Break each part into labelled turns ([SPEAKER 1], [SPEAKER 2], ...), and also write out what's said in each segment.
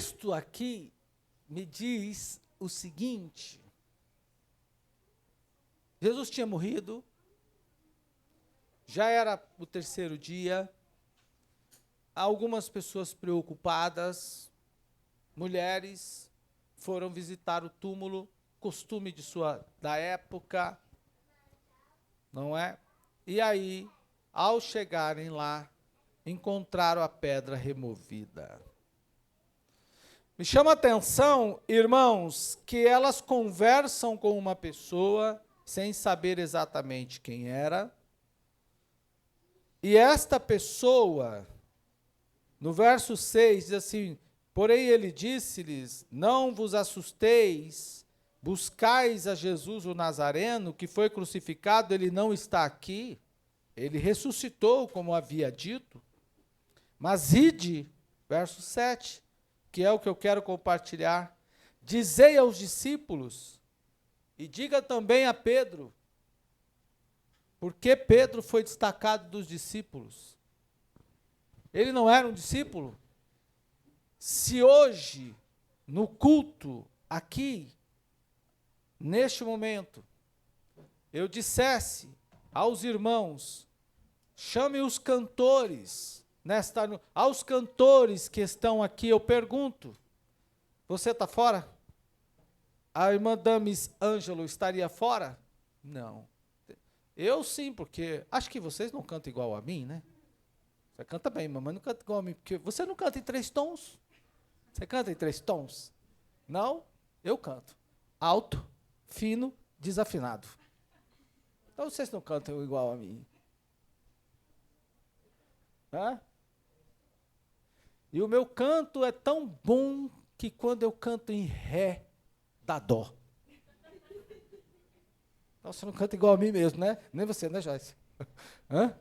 [SPEAKER 1] texto aqui me diz o seguinte: Jesus tinha morrido, já era o terceiro dia, algumas pessoas preocupadas, mulheres, foram visitar o túmulo, costume da época, não é? E aí, ao chegarem lá, encontraram a pedra removida. Me chama a atenção, irmãos, que elas conversam com uma pessoa sem saber exatamente quem era. E esta pessoa, no verso 6, diz assim: porém ele disse-lhes, não vos assusteis, buscais a Jesus o Nazareno, que foi crucificado, ele não está aqui, ele ressuscitou, como havia dito. Mas ide, verso 7, que é o que eu quero compartilhar, dizei aos discípulos, e diga também a Pedro, porque Pedro foi destacado dos discípulos. Ele não era um discípulo? Se hoje, no culto, aqui, neste momento, eu dissesse aos irmãos, chame os cantores, aos cantores que estão aqui, eu pergunto, você está fora? A irmã Damis Ângelo estaria fora? Não. Eu sim, porque acho que vocês não cantam igual a mim, né? Você canta bem, mas não canta igual a mim, porque você não canta em 3 tons. Você canta em 3 tons? Não? Eu canto. Alto, fino, desafinado. Então vocês não cantam igual a mim. Hã? E o meu canto é tão bom que quando eu canto em ré, dá dó. Então você não canta igual a mim mesmo, né? Nem você, né, Joyce? Hã?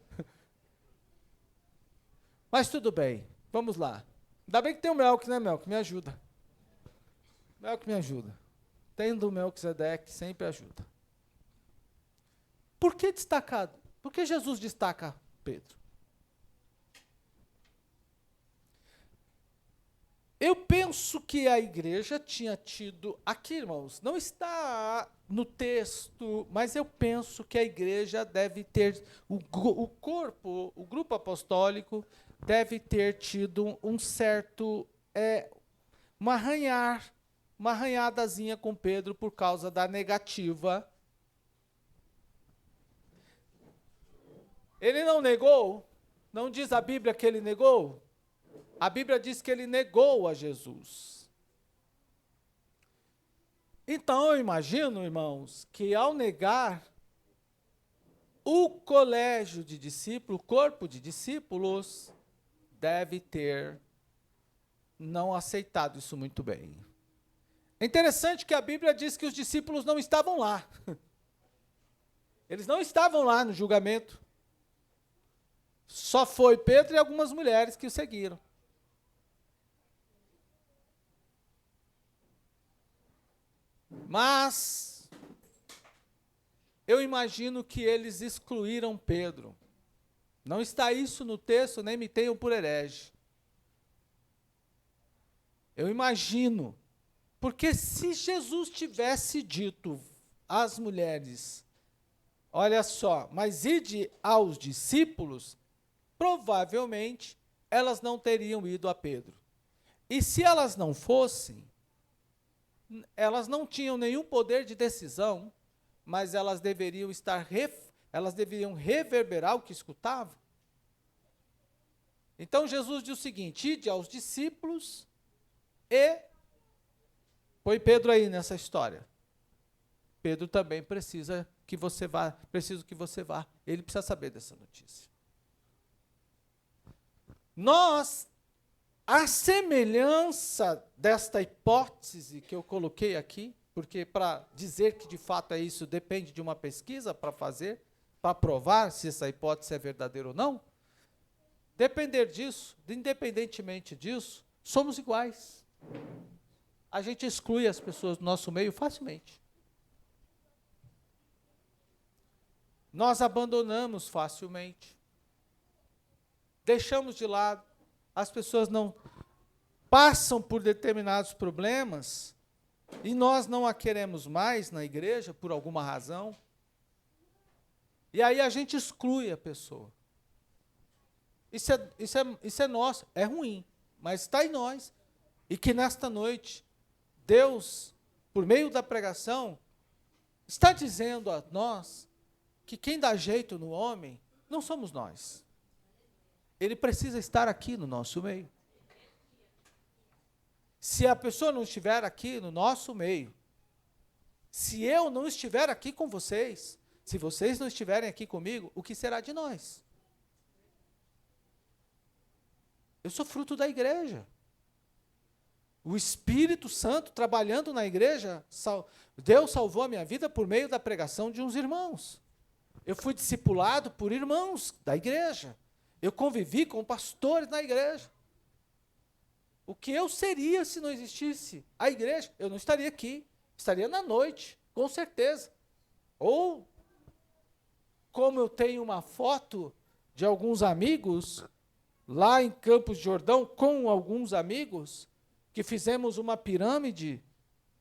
[SPEAKER 1] Mas tudo bem, vamos lá. Ainda bem que tem o Melk, né, Melk? Me ajuda. Melk me ajuda. Tendo o Melquisedeque, sempre ajuda. Por que destacado? Por que Jesus destaca Pedro? Eu penso que a igreja tinha tido, aqui, irmãos, não está no texto, mas eu penso que a igreja deve ter, o corpo, o grupo apostólico, deve ter tido um certo, uma arranhadazinha com Pedro por causa da negativa. Ele não negou? Não diz a Bíblia que ele negou? A Bíblia diz que ele negou a Jesus. Então, eu imagino, irmãos, que ao negar, o colégio de discípulos, o corpo de discípulos, deve ter não aceitado isso muito bem. É interessante que a Bíblia diz que os discípulos não estavam lá. Eles não estavam lá no julgamento. Só foi Pedro e algumas mulheres que o seguiram. Mas eu imagino que eles excluíram Pedro. Não está isso no texto, nem me tenham por herege. Eu imagino, porque se Jesus tivesse dito às mulheres, olha só, mas ide aos discípulos, provavelmente elas não teriam ido a Pedro. E se elas não fossem, elas não tinham nenhum poder de decisão, mas elas deveriam reverberar o que escutavam. Então Jesus diz o seguinte: ide aos discípulos e põe Pedro aí nessa história. Pedro também precisa que você vá, preciso que você vá. Ele precisa saber dessa notícia. A semelhança desta hipótese que eu coloquei aqui, porque para dizer que de fato é isso, depende de uma pesquisa para fazer, para provar se essa hipótese é verdadeira ou não. Depender disso, independentemente disso, somos iguais. A gente exclui as pessoas do nosso meio facilmente. Nós abandonamos facilmente. Deixamos de lado. As pessoas não... passam por determinados problemas e nós não a queremos mais na igreja por alguma razão. E aí a gente exclui a pessoa. Isso é nosso, é ruim, mas está em nós. E que nesta noite, Deus, por meio da pregação, está dizendo a nós que quem dá jeito no homem não somos nós. Ele precisa estar aqui no nosso meio. Se a pessoa não estiver aqui no nosso meio, se eu não estiver aqui com vocês, se vocês não estiverem aqui comigo, o que será de nós? Eu sou fruto da igreja. O Espírito Santo trabalhando na igreja, Deus salvou a minha vida por meio da pregação de uns irmãos. Eu fui discipulado por irmãos da igreja. Eu convivi com pastores na igreja. O que eu seria se não existisse a igreja? Eu não estaria aqui. Estaria na noite, com certeza. Ou, como eu tenho uma foto de alguns amigos, lá em Campos de Jordão, com alguns amigos, que fizemos uma pirâmide,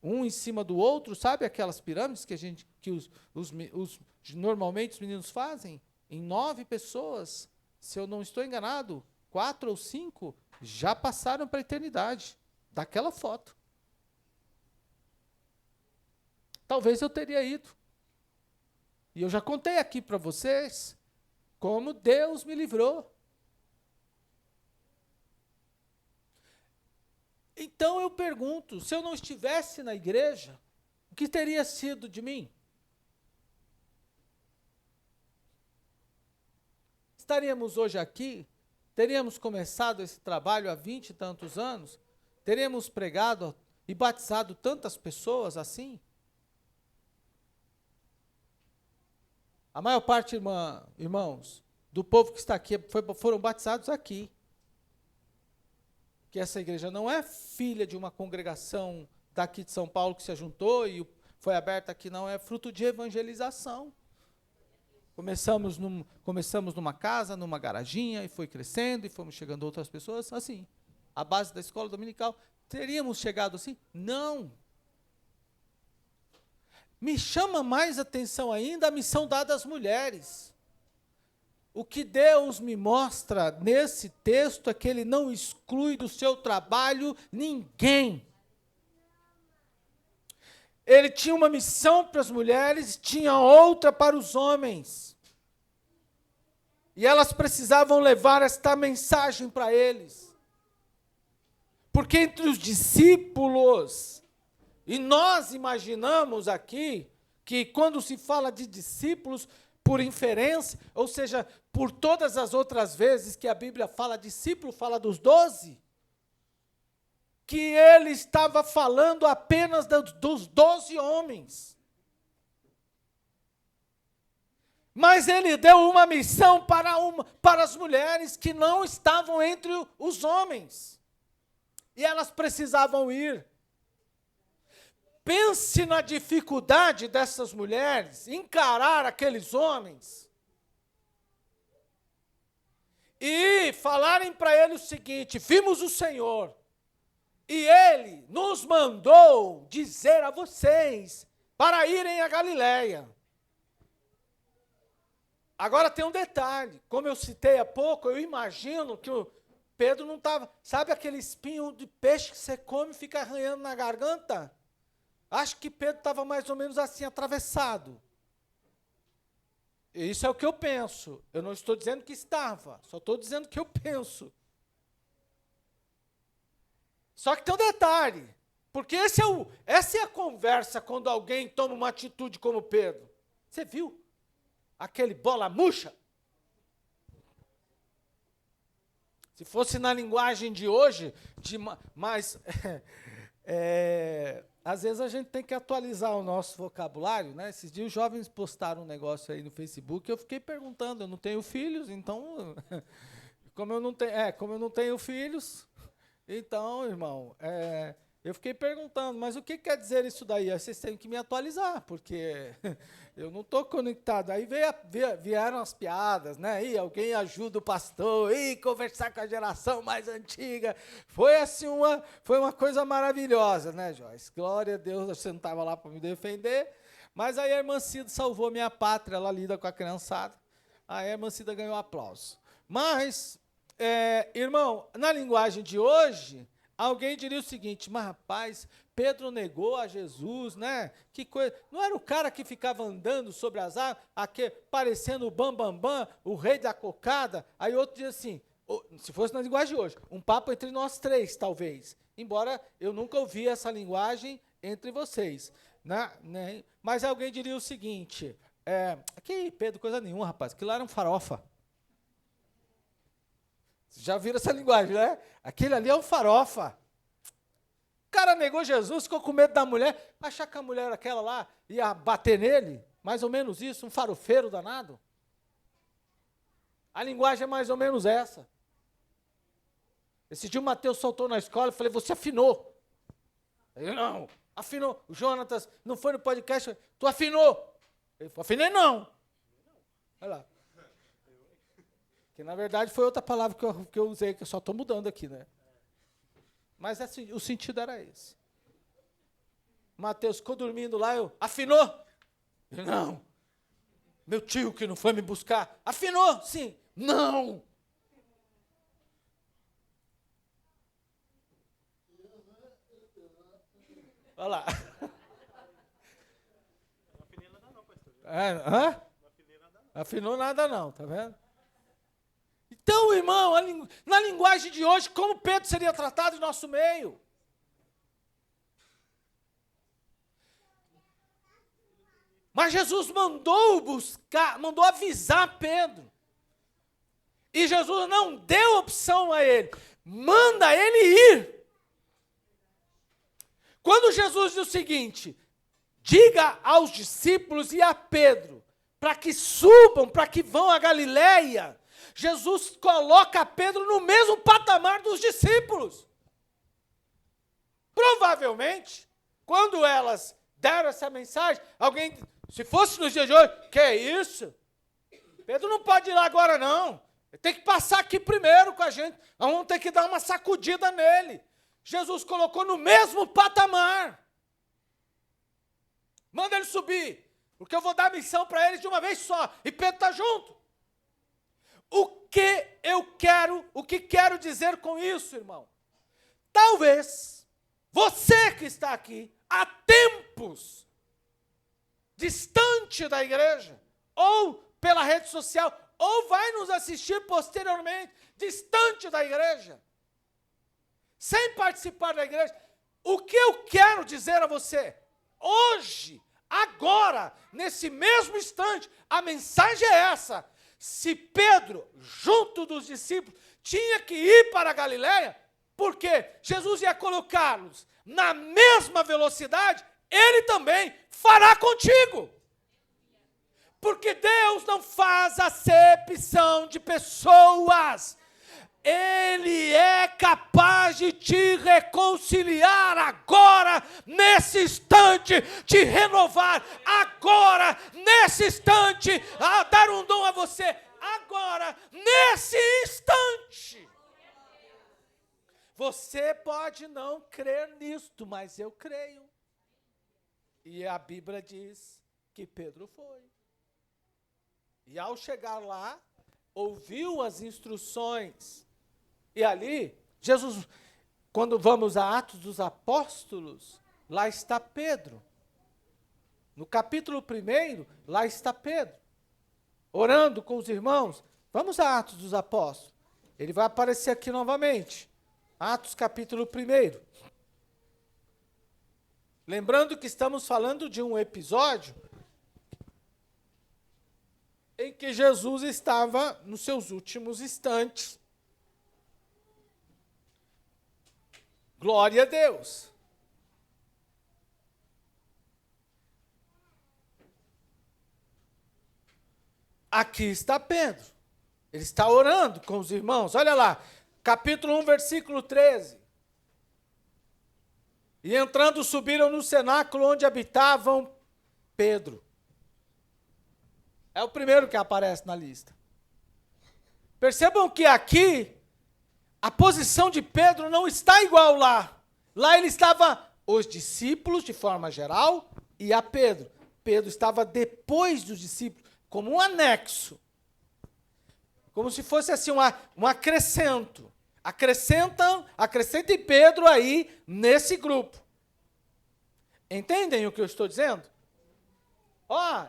[SPEAKER 1] um em cima do outro, sabe aquelas pirâmides que normalmente os meninos fazem? Em 9 pessoas, se eu não estou enganado, 4 ou 5 já passaram para a eternidade, daquela foto. Talvez eu teria ido. E eu já contei aqui para vocês como Deus me livrou. Então eu pergunto, se eu não estivesse na igreja, o que teria sido de mim? Estaríamos hoje aqui? Teríamos começado esse trabalho há 20 e tantos anos? Teríamos pregado e batizado tantas pessoas assim? A maior parte, irmãos, do povo que está aqui foram batizados aqui. Que essa igreja não é filha de uma congregação daqui de São Paulo que se juntou e foi aberta aqui, não, é fruto de evangelização. Começamos numa casa, numa garaginha, e foi crescendo, e fomos chegando outras pessoas, assim. A base da escola dominical. Teríamos chegado assim? Não. Me chama mais atenção ainda a missão dada às mulheres. O que Deus me mostra nesse texto é que Ele não exclui do seu trabalho ninguém. Ele tinha uma missão para as mulheres, tinha outra para os homens. E elas precisavam levar esta mensagem para eles. Porque entre os discípulos, e nós imaginamos aqui, que quando se fala de discípulos, por inferência, ou seja, por todas as outras vezes que a Bíblia fala discípulo, fala dos 12, que ele estava falando apenas dos 12 homens. Mas ele deu uma missão para as mulheres que não estavam entre os homens. E elas precisavam ir. Pense na dificuldade dessas mulheres encarar aqueles homens e falarem para ele o seguinte: vimos o Senhor e Ele nos mandou dizer a vocês para irem a Galileia. Agora tem um detalhe, como eu citei há pouco, eu imagino que o Pedro não estava, sabe aquele espinho de peixe que você come e fica arranhando na garganta? Acho que Pedro estava mais ou menos assim, atravessado. Isso é o que eu penso. Eu não estou dizendo que estava, só estou dizendo que eu penso. Só que tem um detalhe, porque essa é a conversa quando alguém toma uma atitude como Pedro. Você viu? Aquele bola murcha. Se fosse na linguagem de hoje, às vezes a gente tem que atualizar o nosso vocabulário, né? Esses dias os jovens postaram um negócio aí no Facebook, eu fiquei perguntando, eu não tenho filhos, então, como eu não tenho filhos, então, irmão, Eu fiquei perguntando, mas o que quer dizer isso daí? Aí vocês têm que me atualizar, porque eu não estou conectado. Aí vieram as piadas, né? E alguém ajuda o pastor, e conversar com a geração mais antiga. Foi assim foi uma coisa maravilhosa, né, Joyce? Glória a Deus, você não estava lá para me defender. Mas aí a irmã Cida salvou minha pátria, ela lida com a criançada. Aí a irmã Cida ganhou aplauso. Mas, irmão, na linguagem de hoje, alguém diria o seguinte, mas rapaz, Pedro negou a Jesus, né? Que coisa. Não era o cara que ficava andando sobre as águas, parecendo o Bambambam, o rei da cocada? Aí outro diz assim, se fosse na linguagem de hoje, um papo entre nós três, talvez. Embora eu nunca ouvi essa linguagem entre vocês. Né? Mas alguém diria o seguinte, que Pedro, coisa nenhuma, rapaz, aquilo lá era um farofa. Já viram essa linguagem, né? Aquele ali é um farofa. O cara negou Jesus, ficou com medo da mulher, achar que a mulher aquela lá ia bater nele, mais ou menos isso, um farofeiro danado. A linguagem é mais ou menos essa. Esse dia o Mateus soltou na escola, eu falei, você afinou. Ele, não, afinou. O Jonatas não foi no podcast, tu afinou. Ele falou, afinei não. Olha lá. Que na verdade foi outra palavra que eu usei, que eu só estou mudando aqui, né? Mas assim, o sentido era esse. Mateus ficou dormindo lá, afinou? Ele, não. Meu tio que não foi me buscar. Afinou? Sim. Não. Olha lá.
[SPEAKER 2] Não afinei nada não, pastor.
[SPEAKER 1] Afinou nada não, tá vendo? Então, irmão, na linguagem de hoje, como Pedro seria tratado em nosso meio? Mas Jesus mandou avisar Pedro. E Jesus não deu opção a ele. Manda ele ir. Quando Jesus diz o seguinte, diga aos discípulos e a Pedro, para que subam, para que vão a Galileia, Jesus coloca Pedro no mesmo patamar dos discípulos. Provavelmente, quando elas deram essa mensagem, alguém, se fosse nos dias de hoje, que é isso? Pedro não pode ir lá agora não, ele tem que passar aqui primeiro com a gente, nós vamos ter que dar uma sacudida nele. Jesus colocou no mesmo patamar. Manda ele subir, porque eu vou dar a missão para eles de uma vez só, e Pedro está junto. O que quero dizer com isso, irmão? Talvez você que está aqui há tempos distante da igreja, ou pela rede social, ou vai nos assistir posteriormente, distante da igreja, sem participar da igreja, o que eu quero dizer a você? Hoje, agora, nesse mesmo instante, a mensagem é essa. Se Pedro, junto dos discípulos, tinha que ir para a Galileia, porque Jesus ia colocá-los na mesma velocidade, ele também fará contigo. Porque Deus não faz acepção de pessoas. Ele é capaz de te reconciliar agora, nesse instante, te renovar agora, nesse instante, a dar um dom a você agora, nesse instante. Você pode não crer nisto, mas eu creio. E a Bíblia diz que Pedro foi. E ao chegar lá, ouviu as instruções. E ali, Jesus, quando vamos a Atos dos Apóstolos, lá está Pedro. No capítulo 1, lá está Pedro, orando com os irmãos. Vamos a Atos dos Apóstolos. Ele vai aparecer aqui novamente. Atos capítulo 1. Lembrando que estamos falando de um episódio em que Jesus estava nos seus últimos instantes. Glória a Deus. Aqui está Pedro. Ele está orando com os irmãos. Olha lá, capítulo 1, versículo 13. E entrando, subiram no cenáculo onde habitavam Pedro. É o primeiro que aparece na lista. Percebam que aqui, a posição de Pedro não está igual lá. Lá ele estava, os discípulos, de forma geral, e a Pedro. Pedro estava depois dos discípulos, como um anexo. Como se fosse assim, um acrescento. Acrescentem Pedro aí nesse grupo. Entendem o que eu estou dizendo?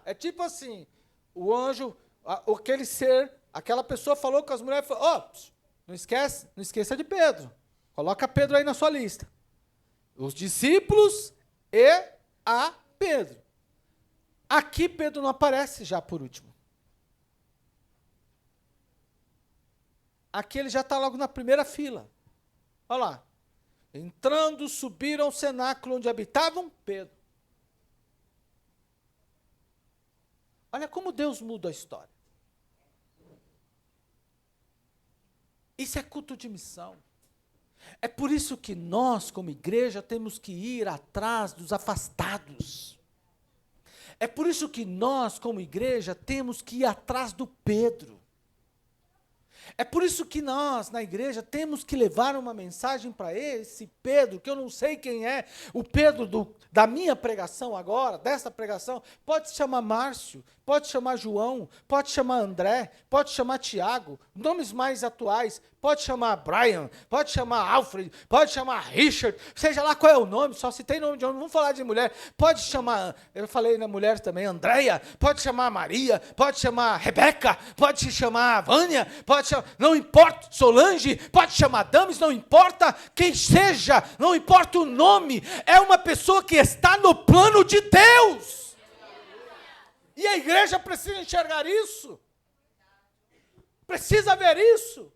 [SPEAKER 1] É tipo assim, o anjo, aquele ser, aquela pessoa falou com as mulheres, falou, não esqueça de Pedro. Coloca Pedro aí na sua lista. Os discípulos e a Pedro. Aqui Pedro não aparece já por último. Aqui ele já está logo na primeira fila. Olha lá. Entrando, subiram ao cenáculo onde habitavam Pedro. Olha como Deus muda a história. Isso é culto de missão. É por isso que nós, como igreja, temos que ir atrás dos afastados. É por isso que nós, como igreja, temos que ir atrás do Pedro. É por isso que nós, na igreja, temos que levar uma mensagem para esse Pedro, que eu não sei quem é, o Pedro da minha pregação agora, dessa pregação, pode se chamar Márcio, pode chamar João, pode chamar André, pode chamar Tiago, nomes mais atuais, pode chamar Brian, pode chamar Alfred, pode chamar Richard, seja lá qual é o nome, só se tem nome de homem, não vamos falar de mulher, pode chamar, eu falei na mulher também, Andréia, pode chamar Maria, pode chamar Rebeca, pode chamar Vânia, pode chamar, não importa, Solange, pode chamar Dames, não importa quem seja, não importa o nome, é uma pessoa que está no plano de Deus. E a igreja precisa enxergar isso. Precisa ver isso.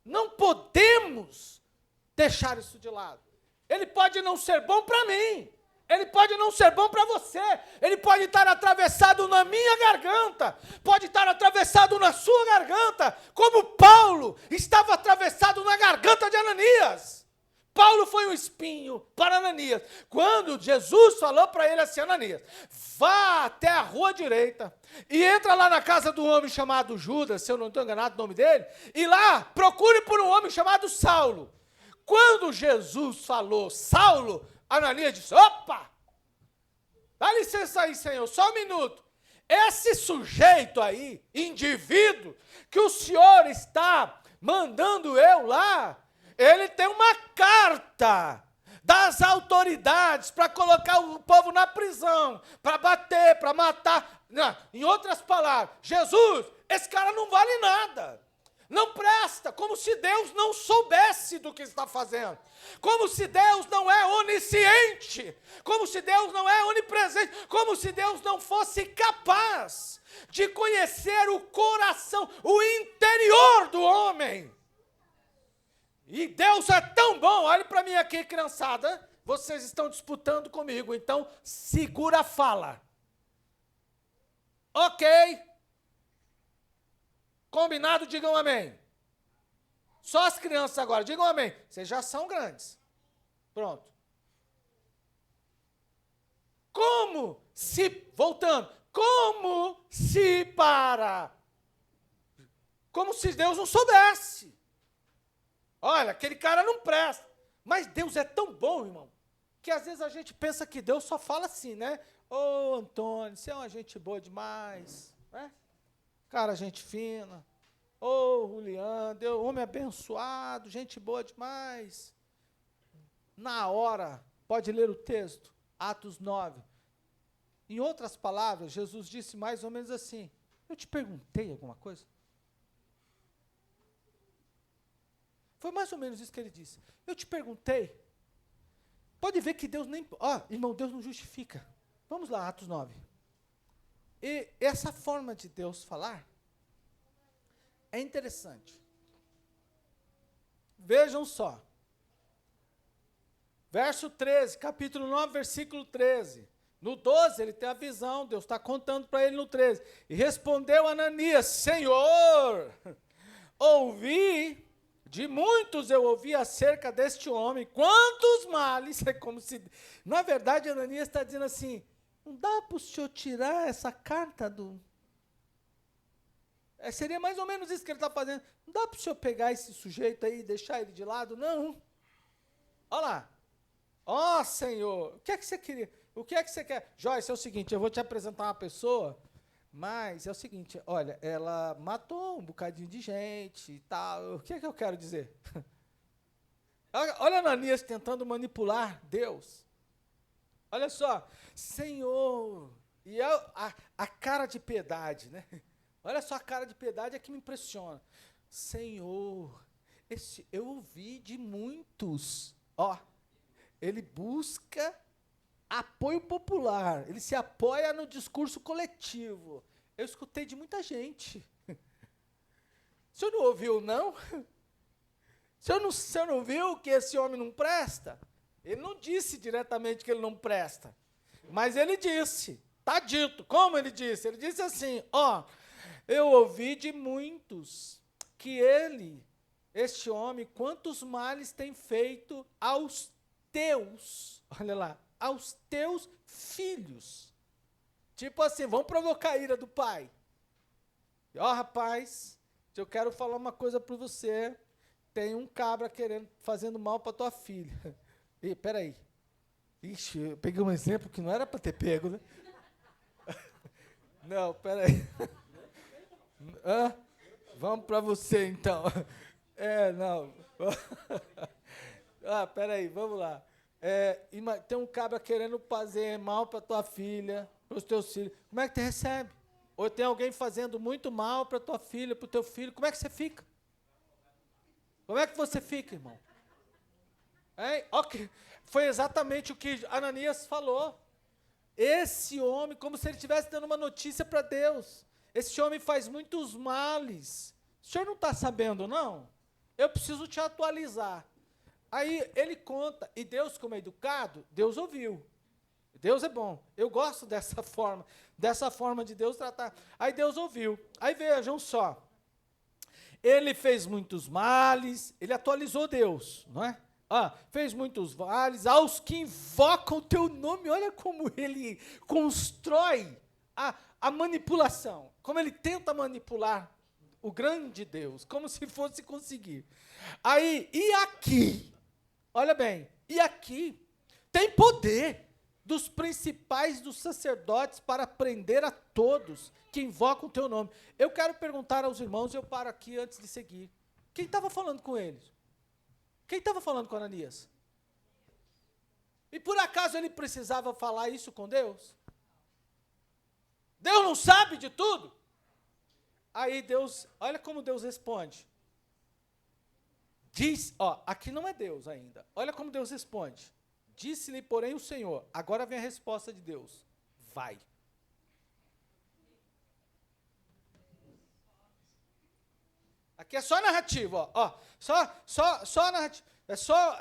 [SPEAKER 1] Não podemos deixar isso de lado. Ele pode não ser bom para mim. Ele pode não ser bom para você. Ele pode estar atravessado na minha garganta. Pode estar atravessado na sua garganta. Como Paulo estava atravessado na garganta de Ananias. Paulo foi um espinho para Ananias. Quando Jesus falou para ele assim, Ananias, vá até a rua direita e entra lá na casa do homem chamado Judas, se eu não estou enganado o nome dele, e lá procure por um homem chamado Saulo. Quando Jesus falou Saulo, Ananias disse, opa, dá licença aí, Senhor, só um minuto. Esse sujeito aí, indivíduo, que o Senhor está mandando eu lá, ele tem uma carta das autoridades para colocar o povo na prisão, para bater, para matar. Não, em outras palavras, Jesus, esse cara não vale nada. Não presta, como se Deus não soubesse do que está fazendo. Como se Deus não é onisciente. Como se Deus não é onipresente. Como se Deus não fosse capaz de conhecer o coração, o interior do homem. E Deus é tão bom, olhe para mim aqui, criançada, vocês estão disputando comigo, então segura a fala. Ok. Combinado, digam amém. Só as crianças agora, digam amém. Vocês já são grandes. Pronto. Como se Deus não soubesse. Olha, aquele cara não presta. Mas Deus é tão bom, irmão, que às vezes a gente pensa que Deus só fala assim, né? Ô, Antônio, você é uma gente boa demais, né? Cara, gente fina. Ô, Juliano, Deus, homem abençoado, gente boa demais. Na hora, pode ler o texto, Atos 9. Em outras palavras, Jesus disse mais ou menos assim, eu te perguntei alguma coisa? Foi mais ou menos isso que ele disse. Eu te perguntei. Pode ver que Deus nem... irmão, Deus não justifica. Vamos lá, Atos 9. E essa forma de Deus falar é interessante. Vejam só. Verso 13, capítulo 9, versículo 13. No 12, ele tem a visão, Deus está contando para ele no 13. E respondeu Ananias, Senhor, ouvi De muitos eu ouvi acerca deste homem, quantos males, é como se... Na verdade, Ananias está dizendo assim, não dá para o senhor tirar essa carta do... seria mais ou menos isso que ele está fazendo. Não dá para o senhor pegar esse sujeito aí e deixar ele de lado? Não. Olha lá. Ó, Senhor, o que é que você queria? O que é que você quer? Joyce, é o seguinte, eu vou te apresentar uma pessoa, mas é o seguinte, olha, ela matou um bocadinho de gente e tal. O que é que eu quero dizer? Olha Ananias tentando manipular Deus. Olha só, Senhor, e a cara de piedade, né? Olha só, a cara de piedade é que me impressiona. Senhor, eu ouvi de muitos, ó, ele busca apoio popular, ele se apoia no discurso coletivo. Eu escutei de muita gente. O senhor não ouviu, não? O senhor não viu que esse homem não presta? Ele não disse diretamente que ele não presta, mas ele disse, está dito. Como ele disse? Ele disse assim, ó, eu ouvi de muitos que este homem, quantos males tem feito aos teus, olha lá, aos teus filhos. Tipo assim, vão provocar a ira do pai. Ó, rapaz, eu quero falar uma coisa para você. Tem um cabra fazendo mal para tua filha. Ih, peraí. Ixi, eu peguei um exemplo que não era para ter pego, né? Não, peraí. Vamos para você, então. Não. Peraí, vamos lá. Tem um cabra querendo fazer mal para tua filha, para os teus filhos. Como é que tu recebe? Ou tem alguém fazendo muito mal para tua filha, para o teu filho. Como é que você fica? Como é que você fica, irmão? Okay. Foi exatamente o que Ananias falou. Esse homem, como se ele estivesse dando uma notícia para Deus. Esse homem faz muitos males. O senhor não está sabendo, não? Eu preciso te atualizar. Aí ele conta, e Deus, como é educado, Deus ouviu. Deus é bom. Eu gosto dessa forma de Deus tratar. Aí Deus ouviu. Aí vejam só. Ele fez muitos males, ele atualizou Deus, não é? Fez muitos males aos que invocam o teu nome. Olha como ele constrói a manipulação, como ele tenta manipular o grande Deus, como se fosse conseguir. Aí, e aqui, olha bem, e aqui tem poder dos principais dos sacerdotes para prender a todos que invocam o teu nome. Eu quero perguntar aos irmãos, eu paro aqui antes de seguir. Quem estava falando com eles? Quem estava falando com Ananias? E por acaso ele precisava falar isso com Deus? Deus não sabe de tudo? Aí Deus, olha como Deus responde. Diz, aqui não é Deus ainda. Olha como Deus responde. Disse-lhe, porém, o Senhor. Agora vem a resposta de Deus. Vai. Aqui é só narrativa, só narrativa. É só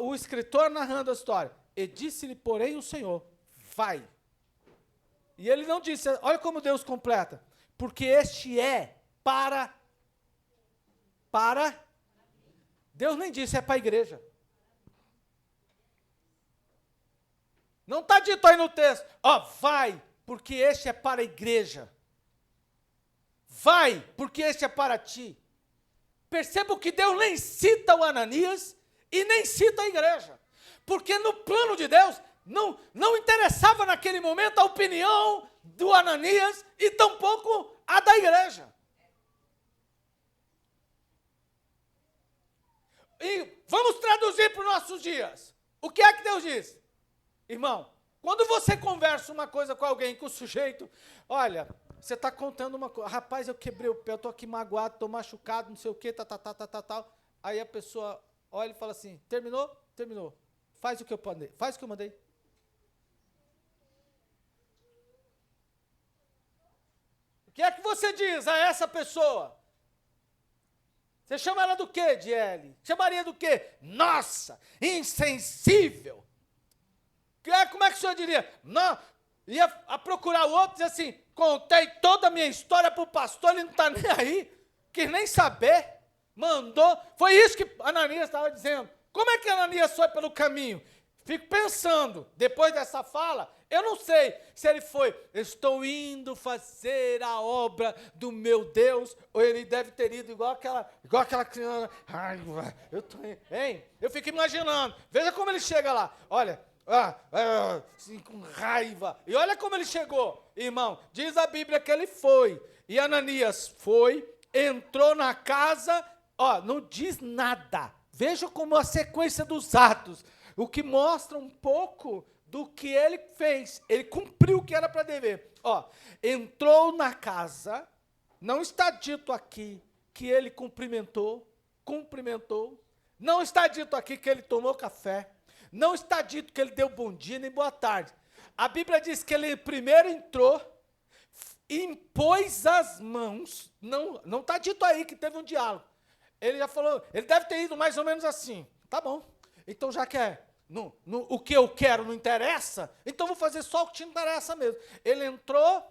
[SPEAKER 1] o escritor narrando a história. E disse-lhe, porém, o Senhor. Vai. E ele não disse, olha como Deus completa. Porque este é para... Deus nem disse, é para a igreja. Não está dito aí no texto, vai, porque este é para a igreja. Vai, porque este é para ti. Perceba que Deus nem cita o Ananias e nem cita a igreja. Porque no plano de Deus, não interessava naquele momento a opinião do Ananias e tampouco a da igreja. E vamos traduzir para os nossos dias. O que é que Deus diz? Irmão, quando você conversa uma coisa com alguém, com o sujeito, olha, você está contando uma coisa, rapaz, eu quebrei o pé, eu estou aqui magoado, estou machucado, não sei o quê, tal. Aí a pessoa olha e fala assim, terminou? Terminou. Faz o que eu mandei. Faz o que eu mandei. O que é que você diz a essa pessoa? Você chama ela do quê, Diele? Chamaria do quê? Nossa, insensível. Como é que o senhor diria? Não, ia a procurar o outro e dizer assim, contei toda a minha história para o pastor, ele não está nem aí, quis nem saber. mandou. Foi isso que Ananias estava dizendo. Como é que Ananias foi pelo caminho? Fico pensando, depois dessa fala, eu não sei se ele foi, estou indo fazer a obra do meu Deus, ou ele deve ter ido igual aquela criança. Ai, hein? Eu fico imaginando, veja como ele chega lá, olha, assim, com raiva, e olha como ele chegou, irmão, diz a Bíblia que ele foi, e Ananias foi, entrou na casa, não diz nada, veja como a sequência dos atos, o que mostra um pouco do que ele fez. Ele cumpriu o que era para dever. Entrou na casa, não está dito aqui que ele cumprimentou, não está dito aqui que ele tomou café, não está dito que ele deu bom dia nem boa tarde. A Bíblia diz que ele primeiro entrou, impôs as mãos, não está dito aí que teve um diálogo. Ele já falou, ele deve ter ido mais ou menos assim, tá bom, então já que o que eu quero não interessa, então vou fazer só o que te interessa mesmo. Ele entrou,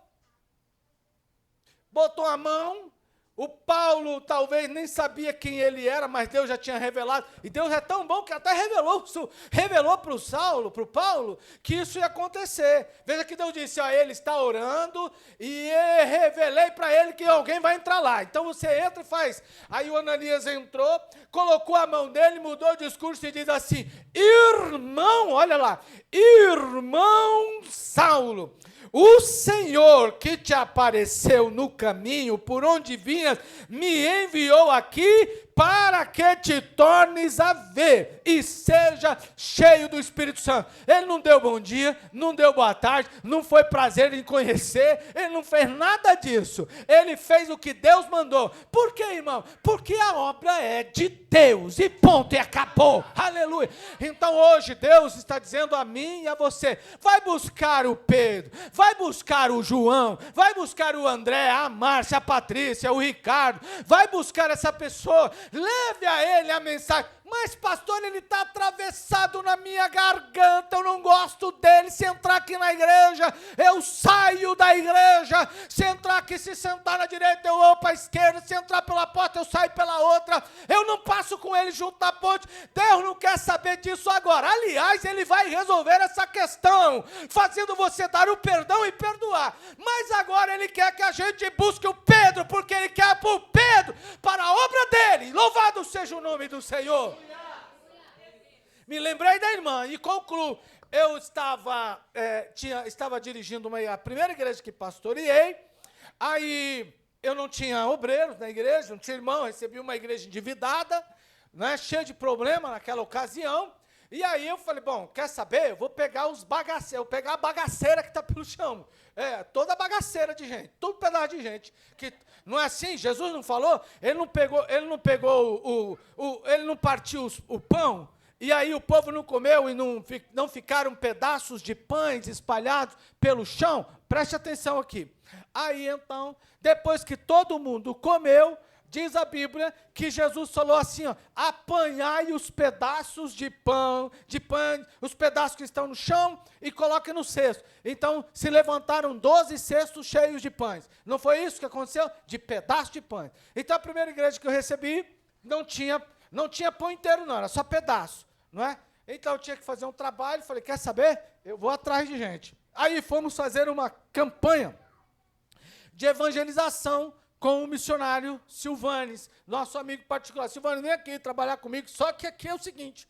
[SPEAKER 1] botou a mão, o Paulo talvez nem sabia quem ele era, mas Deus já tinha revelado, e Deus é tão bom que até revelou para o Paulo, que isso ia acontecer. Veja que Deus disse, ele está orando, e eu revelei para ele que alguém vai entrar lá, então você entra e faz. Aí o Ananias entrou, colocou a mão dele, mudou o discurso e diz assim, irmão, olha lá, irmão Saulo, o Senhor que te apareceu no caminho por onde vinhas, me enviou aqui para que te tornes a ver e seja cheio do Espírito Santo. Ele não deu bom dia, não deu boa tarde, não foi prazer em conhecer, ele não fez nada disso. Ele fez o que Deus mandou. Por quê, irmão? Porque a obra é de Deus e ponto, e acabou. Aleluia. Então hoje Deus está dizendo a mim e a você, vai buscar o Pedro, vai buscar o João, vai buscar o André, a Márcia, a Patrícia, o Ricardo, vai buscar essa pessoa, leve a ele a mensagem. Mas pastor, ele está atravessado na minha garganta, eu não gosto dele. Se entrar aqui na igreja, eu saio da igreja. Se entrar aqui, se sentar na direita, eu vou para a esquerda. Se entrar pela porta, eu saio pela outra. Eu não passo com ele junto na ponte. Deus não quer saber disso agora. Aliás, ele vai resolver essa questão, fazendo você dar o perdão e perdoar. Mas agora ele quer que a gente busque o Pedro, porque ele quer o Pedro para a obra dele. Louvado seja o nome do Senhor. Me lembrei da irmã e concluo. Eu estava dirigindo a primeira igreja que pastoreei, aí eu não tinha obreiros na igreja, não tinha irmão, recebi uma igreja endividada, né, cheia de problema naquela ocasião, e aí eu falei, bom, quer saber? Eu vou pegar os bagaceiros, vou pegar a bagaceira que está pelo chão, toda bagaceira de gente, todo pedaço de gente, que não é assim? Jesus não falou? Ele não partiu o pão, e aí o povo não comeu e não ficaram pedaços de pães espalhados pelo chão? Preste atenção aqui. Aí então, depois que todo mundo comeu, diz a Bíblia que Jesus falou assim, apanhai os pedaços de pão, os pedaços que estão no chão e coloquem no cesto. Então, se levantaram 12 cestos cheios de pães. Não foi isso que aconteceu? De pedaços de pães. Então, a primeira igreja que eu recebi, não tinha pão inteiro não, era só pedaço, não é? Então, eu tinha que fazer um trabalho, falei, quer saber? Eu vou atrás de gente. Aí, fomos fazer uma campanha de evangelização com o missionário Silvanes, nosso amigo particular. Silvanes, vem aqui trabalhar comigo, só que aqui é o seguinte,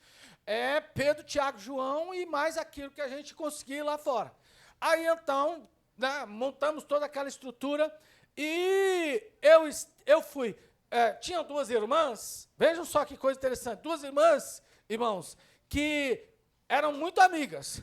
[SPEAKER 1] Pedro, Tiago, João e mais aquilo que a gente conseguir lá fora. Aí, então, né, montamos toda aquela estrutura e eu fui. Tinha duas irmãs, vejam só que coisa interessante, duas irmãs, irmãos, que eram muito amigas,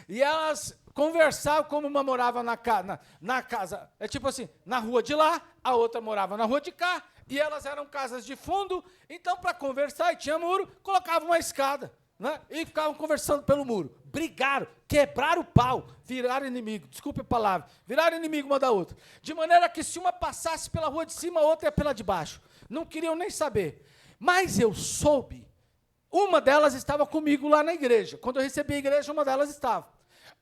[SPEAKER 1] e elas conversavam como uma morava na casa, tipo assim, na rua de lá, a outra morava na rua de cá, e elas eram casas de fundo, então para conversar, e tinha muro, colocavam uma escada, né, e ficavam conversando pelo muro, brigaram, quebraram o pau, viraram inimigo, desculpe a palavra, viraram inimigo uma da outra, de maneira que se uma passasse pela rua de cima, a outra ia pela de baixo, não queriam nem saber, mas eu soube, uma delas estava comigo lá na igreja, quando eu recebi a igreja, uma delas estava,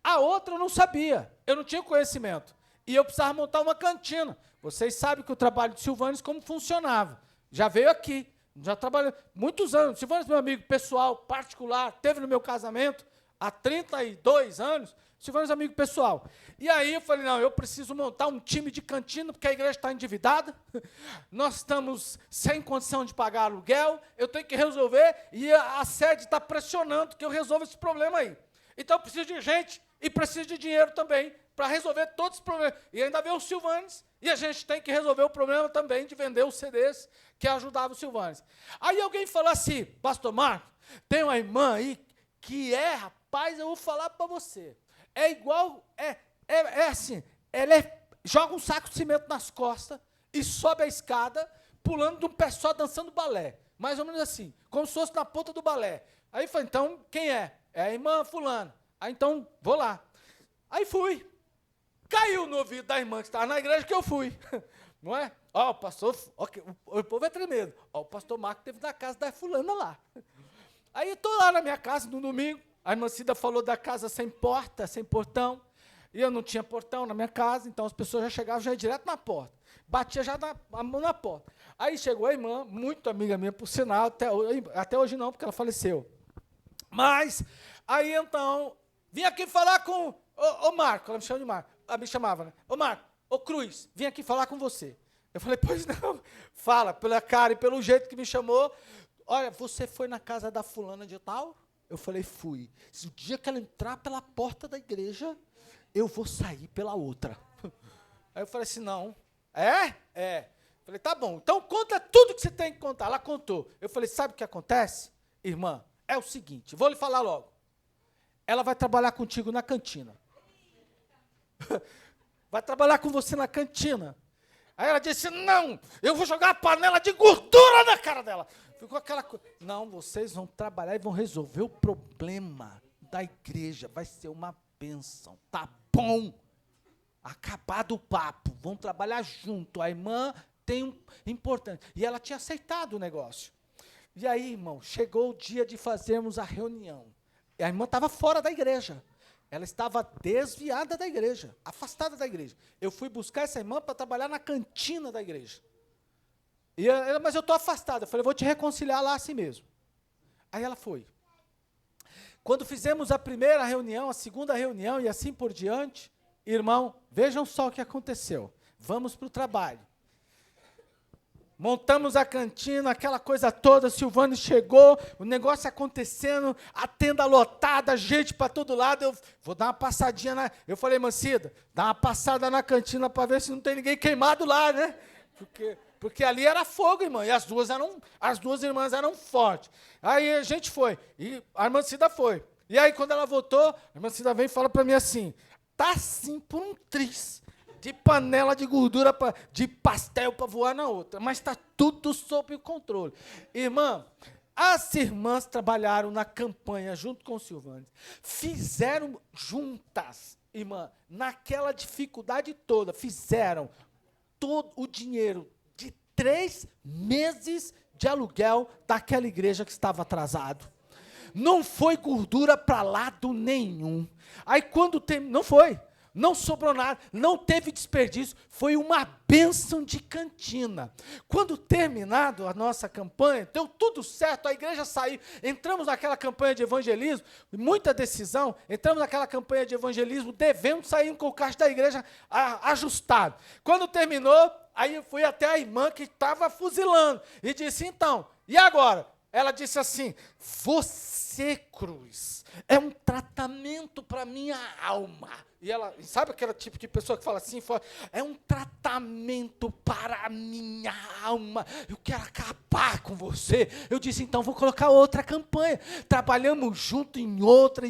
[SPEAKER 1] a outra eu não sabia, eu não tinha conhecimento, e eu precisava montar uma cantina, vocês sabem que o trabalho de Silvanes como funcionava, já veio aqui, Já trabalhei muitos anos. Silvânia, meu amigo pessoal, particular, teve no meu casamento há 32 anos. Silvânia, amigo pessoal. E aí eu falei, não, eu preciso montar um time de cantina, porque a igreja está endividada. Nós estamos sem condição de pagar aluguel. Eu tenho que resolver e a sede está pressionando que eu resolva esse problema aí. Então eu preciso de gente e preciso de dinheiro também para resolver todos os problemas. E ainda veio o Silvanes, e a gente tem que resolver o problema também de vender os CDs que ajudava o Silvanes. Aí alguém falou assim, pastor Marco, tem uma irmã aí que rapaz, eu vou falar para você. É igual, assim, ela joga um saco de cimento nas costas e sobe a escada, pulando de um pé só, dançando balé. Mais ou menos assim, como se fosse na ponta do balé. Aí eu falei, então, quem é? É a irmã fulana. Aí então, vou lá. Aí fui. Caiu no ouvido da irmã que estava na igreja que eu fui. Não é? Ó, o pastor, o povo é tremendo. Ó, o pastor Marco esteve na casa da fulana lá. Aí eu estou lá na minha casa no domingo. A irmã Cida falou da casa sem porta, sem portão. E eu não tinha portão na minha casa, então as pessoas já chegavam já direto na porta. Batia já a mão na porta. Aí chegou a irmã, muito amiga minha, por sinal, até hoje não, porque ela faleceu. Mas, aí então, vim aqui falar com o Marco, ela me chama de Marco, ela me chamava, né? Ô Marco, ô Cruz, vim aqui falar com você. Eu falei, pois não, fala, pela cara e pelo jeito que me chamou. Olha, você foi na casa da fulana de tal? Eu falei, fui. Se o dia que ela entrar pela porta da igreja, eu vou sair pela outra. Aí eu falei assim, não. É. Falei, tá bom, então conta tudo que você tem que contar. Ela contou. Eu falei, sabe o que acontece, irmã? É o seguinte, vou lhe falar logo. Ela vai trabalhar contigo na cantina. Vai trabalhar com você na cantina. Aí ela disse, não, eu vou jogar a panela de gordura na cara dela. Ficou aquela coisa. Não, vocês vão trabalhar e vão resolver o problema da igreja. Vai ser uma bênção. Tá bom. Acabado o papo. Vão trabalhar junto. A irmã tem um importante. E ela tinha aceitado o negócio. E aí, irmão, chegou o dia de fazermos a reunião. E a irmã estava fora da igreja. Ela estava desviada da igreja, afastada da igreja. Eu fui buscar essa irmã para trabalhar na cantina da igreja. Mas eu estou afastada. Eu falei, vou te reconciliar lá assim mesmo. Aí ela foi. Quando fizemos a primeira reunião, a segunda reunião e assim por diante, irmão, vejam só o que aconteceu. Vamos para o trabalho. Montamos a cantina, aquela coisa toda, Silvano chegou, o negócio acontecendo, a tenda lotada, gente para todo lado, eu vou dar uma passadinha eu falei, Mancida, dá uma passada na cantina para ver se não tem ninguém queimado lá, né? Porque ali era fogo, irmão, e as duas irmãs eram fortes. Aí a gente foi, e a irmã Cida foi. E aí quando ela voltou, a irmã Cida vem e fala para mim assim, tá assim por um triz de panela de gordura, de pastel para voar na outra, mas está tudo sob controle. Irmã, as irmãs trabalharam na campanha junto com o Silvano, fizeram juntas, irmã, naquela dificuldade toda, fizeram todo o dinheiro de 3 meses de aluguel daquela igreja que estava atrasado. Não foi gordura para lado nenhum. Aí quando não foi. Não sobrou nada, não teve desperdício, foi uma bênção de cantina. Quando terminado a nossa campanha, deu tudo certo, a igreja saiu, entramos naquela campanha de evangelismo, muita decisão, entramos naquela campanha de evangelismo, devendo sair com o caixa da igreja ajustado. Quando terminou, aí eu fui até a irmã que estava fuzilando, e disse, então, e agora? Ela disse assim, você, Cruz, é um tratamento para minha alma. E ela, sabe aquele tipo de pessoa que fala assim, é um tratamento para a minha alma, eu quero acabar com você. Eu disse, então vou colocar outra campanha. Trabalhamos junto em outra,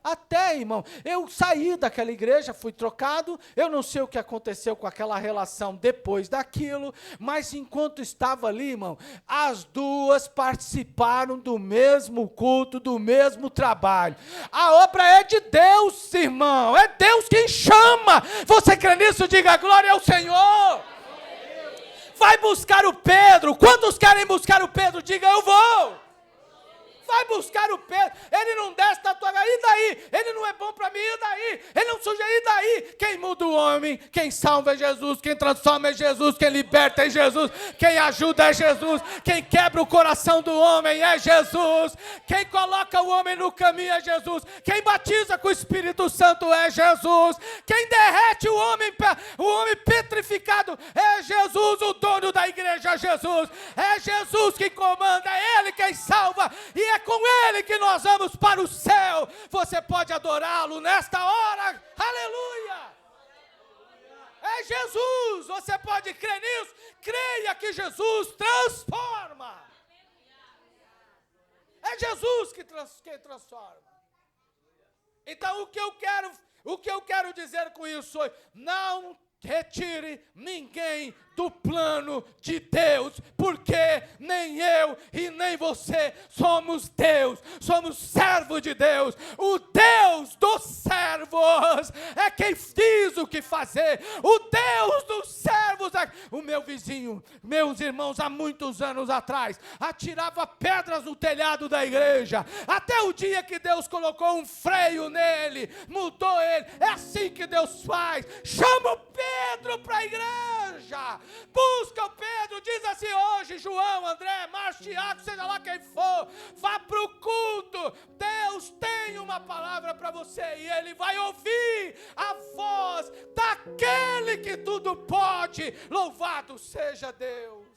[SPEAKER 1] até, irmão, eu saí daquela igreja, fui trocado, eu não sei o que aconteceu com aquela relação depois daquilo, mas enquanto estava ali, irmão, as duas participaram do mesmo culto, do mesmo trabalho. A obra é de Deus, irmão, é Deus quem chama. Você crê nisso? Diga glória ao Senhor. Vai buscar o Pedro. Quantos querem buscar o Pedro? Diga eu vou. vai buscar o Pedro, ele não desce da tua casa, e daí? Ele não é bom para mim, e daí? Ele não suja, e daí? Quem muda o homem, quem salva é Jesus, quem transforma é Jesus, quem liberta é Jesus, quem ajuda é Jesus, quem quebra o coração do homem é Jesus, quem coloca o homem no caminho é Jesus, quem batiza com o Espírito Santo é Jesus, quem derrete o homem petrificado é Jesus, o dono da igreja é Jesus, é Jesus que comanda, é Ele quem salva, e é com Ele que nós vamos para o céu. Você pode adorá-lo nesta hora, aleluia! É Jesus, você pode crer nisso, creia que Jesus transforma. É Jesus que transforma. Então o que eu quero dizer com isso hoje, não retire ninguém do plano de Deus, porque nem eu e nem você somos Deus, somos servos de Deus. O Deus dos servos é quem diz o que fazer. O Deus dos servos é... O meu vizinho, meus irmãos, há muitos anos atrás, atirava pedras no telhado da igreja, até o dia que Deus colocou um freio nele, mudou ele. É assim que Deus faz. Chama o Pedro para a igreja, busca o Pedro, diz assim hoje, João, André, Márcio, Tiago, seja lá quem for, vá para o culto. Deus tem uma palavra para você e Ele vai ouvir a voz daquele que tudo pode. Louvado seja Deus.